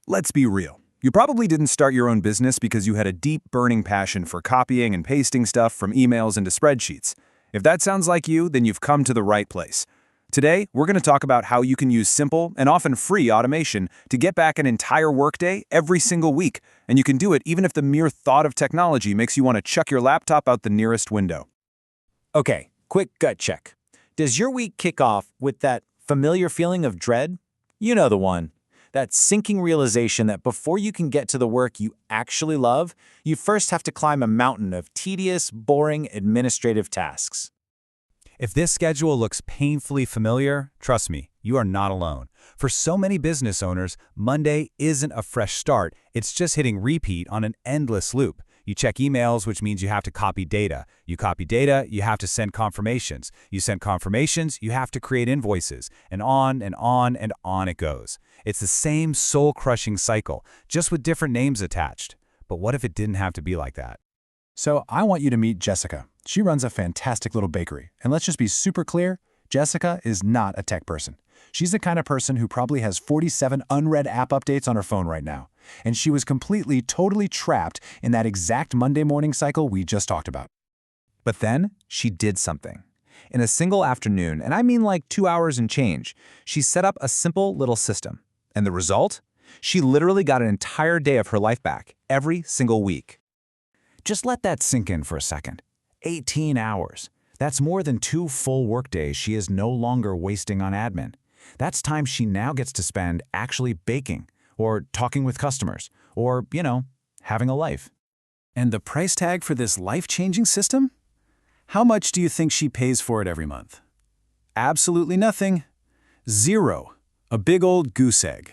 Let's be real. You probably didn't start your own business because you had a deep, burning passion for copying and pasting stuff from emails into spreadsheets. If that sounds like you, then you've come to the right place. Today, we're going to talk about how you can use simple and often free automation to get back an entire workday every single week, and you can do it even if the mere thought of technology makes you want to chuck your laptop out the nearest window. Okay, quick gut check. Does your week kick off with that familiar feeling of dread? You know the one. That sinking realization that before you can get to the work you actually love, you first have to climb a mountain of tedious, boring administrative tasks. If this schedule looks painfully familiar, trust me, you are not alone. For so many business owners, Monday isn't a fresh start, it's just hitting repeat on an endless loop. You check emails, which means you have to copy data. You copy data, you have to send confirmations. You send confirmations, you have to create invoices. And on and on and on it goes. It's the same soul-crushing cycle, just with different names attached. But what if it didn't have to be like that? So I want you to meet Jessica. She runs a fantastic little bakery. And let's just be super clear, Jessica is not a tech person. She's the kind of person who probably has 47 unread app updates on her phone right now. And she was totally trapped in that exact Monday morning cycle we just talked about. But then, she did something. In a single afternoon, and I mean like 2 hours and change, she set up a simple little system. And the result? She literally got an entire day of her life back, every single week. Just let that sink in for a second. 18 hours. That's more than 2 full workdays she is no longer wasting on admin. That's time she now gets to spend actually baking, or talking with customers, or, having a life. And the price tag for this life-changing system? How much do you think she pays for it every month? Absolutely nothing. Zero. A big old goose egg.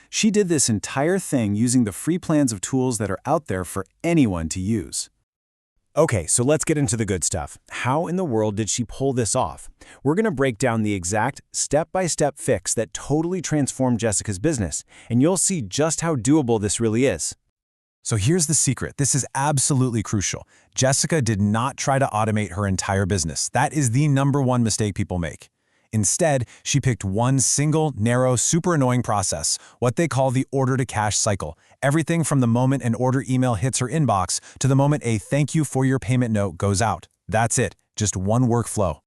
She did this entire thing using the free plans of tools that are out there for anyone to use. Okay, so let's get into the good stuff. How in the world did she pull this off? We're going to break down the exact step-by-step fix that totally transformed Jessica's business, and you'll see just how doable this really is. So here's the secret. This is absolutely crucial. Jessica did not try to automate her entire business. That is the #1 mistake people make. Instead, she picked one single, narrow, super annoying process, what they call the order-to-cash cycle. Everything from the moment an order email hits her inbox to the moment a "thank you for your payment" note goes out. That's it, just one workflow.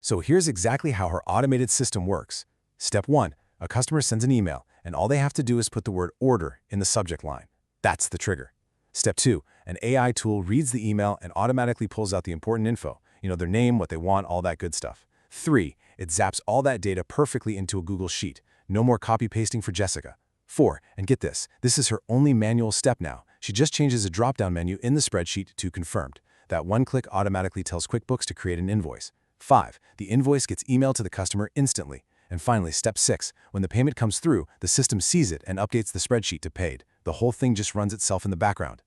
So here's exactly how her automated system works. Step 1, a customer sends an email, and all they have to do is put the word "order" in the subject line. That's the trigger. Step 2, an AI tool reads the email and automatically pulls out the important info, their name, what they want, all that good stuff. 3, it zaps all that data perfectly into a Google Sheet. No more copy-pasting for Jessica. 4, and get this is her only manual step now. She just changes a drop-down menu in the spreadsheet to confirmed. That one click automatically tells QuickBooks to create an invoice. 5, the invoice gets emailed to the customer instantly. And finally, step 6, when the payment comes through, the system sees it and updates the spreadsheet to paid. The whole thing just runs itself in the background.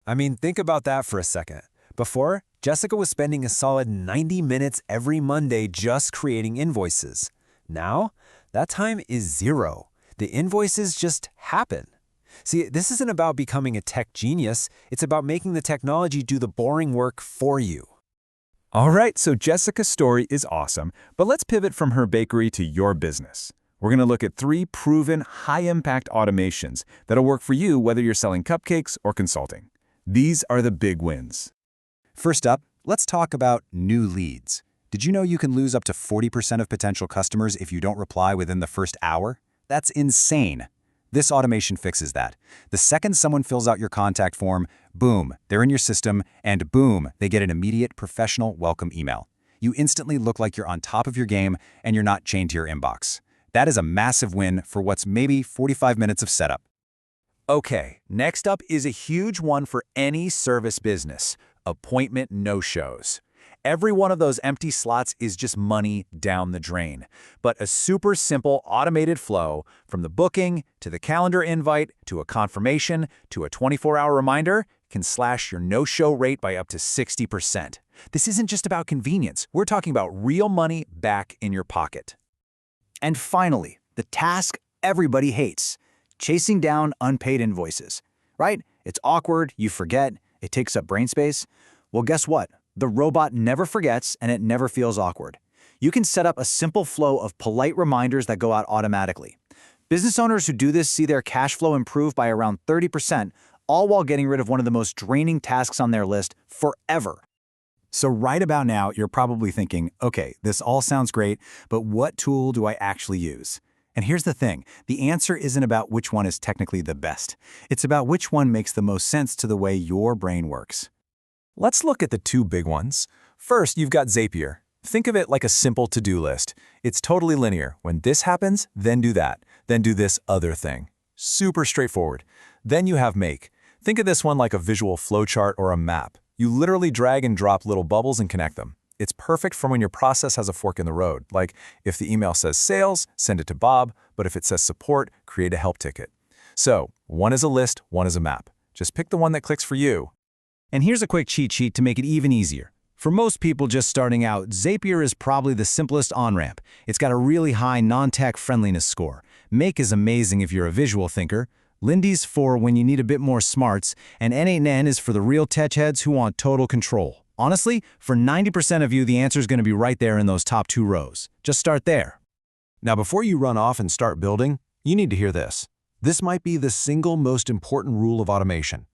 I mean, think about that for a second. Before, Jessica was spending a solid 90 minutes every Monday just creating invoices. Now, that time is 0. The invoices just happen. See, this isn't about becoming a tech genius. It's about making the technology do the boring work for you. All right, so Jessica's story is awesome, but let's pivot from her bakery to your business. We're going to look at 3 proven high-impact automations that'll work for you whether you're selling cupcakes or consulting. These are the big wins. First up, let's talk about new leads. Did you know you can lose up to 40% of potential customers if you don't reply within the first hour? That's insane. This automation fixes that. The second someone fills out your contact form, boom, they're in your system, and boom, they get an immediate professional welcome email. You instantly look like you're on top of your game and you're not chained to your inbox. That is a massive win for what's maybe 45 minutes of setup. Okay, next up is a huge one for any service business: appointment no-shows. Every one of those empty slots is just money down the drain. But a super simple automated flow from the booking to the calendar invite to a confirmation to a 24-hour reminder can slash your no-show rate by up to 60%. This isn't just about convenience. We're talking about real money back in your pocket. And finally, the task everybody hates: chasing down unpaid invoices. Right? It's awkward, you forget, it takes up brain space. Well, guess what? The robot never forgets and it never feels awkward. You can set up a simple flow of polite reminders that go out automatically. Business owners who do this see their cash flow improve by around 30%, all while getting rid of one of the most draining tasks on their list forever. So right about now, you're probably thinking, okay, this all sounds great, but what tool do I actually use? And here's the thing, the answer isn't about which one is technically the best. It's about which one makes the most sense to the way your brain works. Let's look at the two big ones. First, you've got Zapier. Think of it like a simple to-do list. It's totally linear. When this happens, then do that. Then do this other thing. Super straightforward. Then you have Make. Think of this one like a visual flowchart or a map. You literally drag and drop little bubbles and connect them. It's perfect for when your process has a fork in the road, like if the email says sales, send it to Bob, but if it says support, create a help ticket. So, one is a list, one is a map. Just pick the one that clicks for you. And here's a quick cheat sheet to make it even easier. For most people just starting out, Zapier is probably the simplest on-ramp. It's got a really high non-tech friendliness score. Make is amazing if you're a visual thinker. Lindy's for when you need a bit more smarts, and N8N is for the real tech heads who want total control. Honestly, for 90% of you, the answer is going to be right there in those top 2 rows. Just start there. Now, before you run off and start building, you need to hear this. This might be the single most important rule of automation.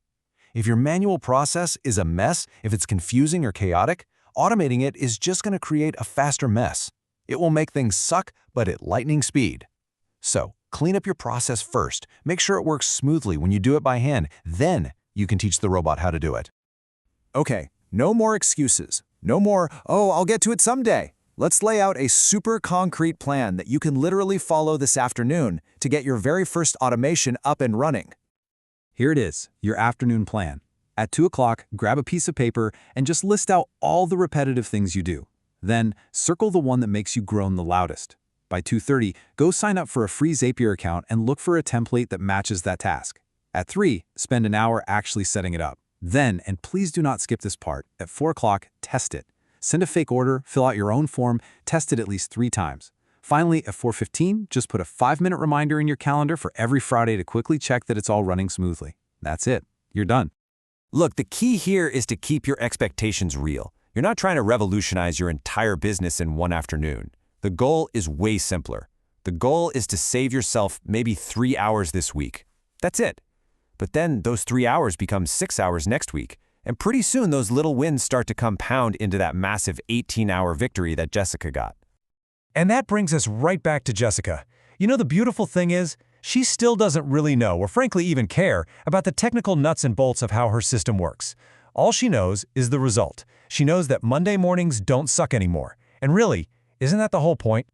If your manual process is a mess, if it's confusing or chaotic, automating it is just going to create a faster mess. It will make things suck, but at lightning speed. So, clean up your process first. Make sure it works smoothly when you do it by hand. Then, you can teach the robot how to do it. Okay, no more excuses. No more, oh, I'll get to it someday. Let's lay out a super concrete plan that you can literally follow this afternoon to get your very first automation up and running. Here it is, your afternoon plan. At 2 o'clock, grab a piece of paper and just list out all the repetitive things you do. Then, circle the one that makes you groan the loudest. By 2:30, go sign up for a free Zapier account and look for a template that matches that task. At 3, spend an hour actually setting it up. Then, and please do not skip this part, at 4 o'clock, test it. Send a fake order, fill out your own form, test it at least 3 times. Finally, at 4:15, just put a 5-minute reminder in your calendar for every Friday to quickly check that it's all running smoothly. That's it. You're done. Look, the key here is to keep your expectations real. You're not trying to revolutionize your entire business in one afternoon. The goal is way simpler. The goal is to save yourself maybe 3 hours this week. That's it. But then those 3 hours become 6 hours next week. And pretty soon those little wins start to compound into that massive 18-hour victory that Jessica got. And that brings us right back to Jessica. You know, the beautiful thing is, she still doesn't really know, or frankly even care, about the technical nuts and bolts of how her system works. All she knows is the result. She knows that Monday mornings don't suck anymore. And really, isn't that the whole point?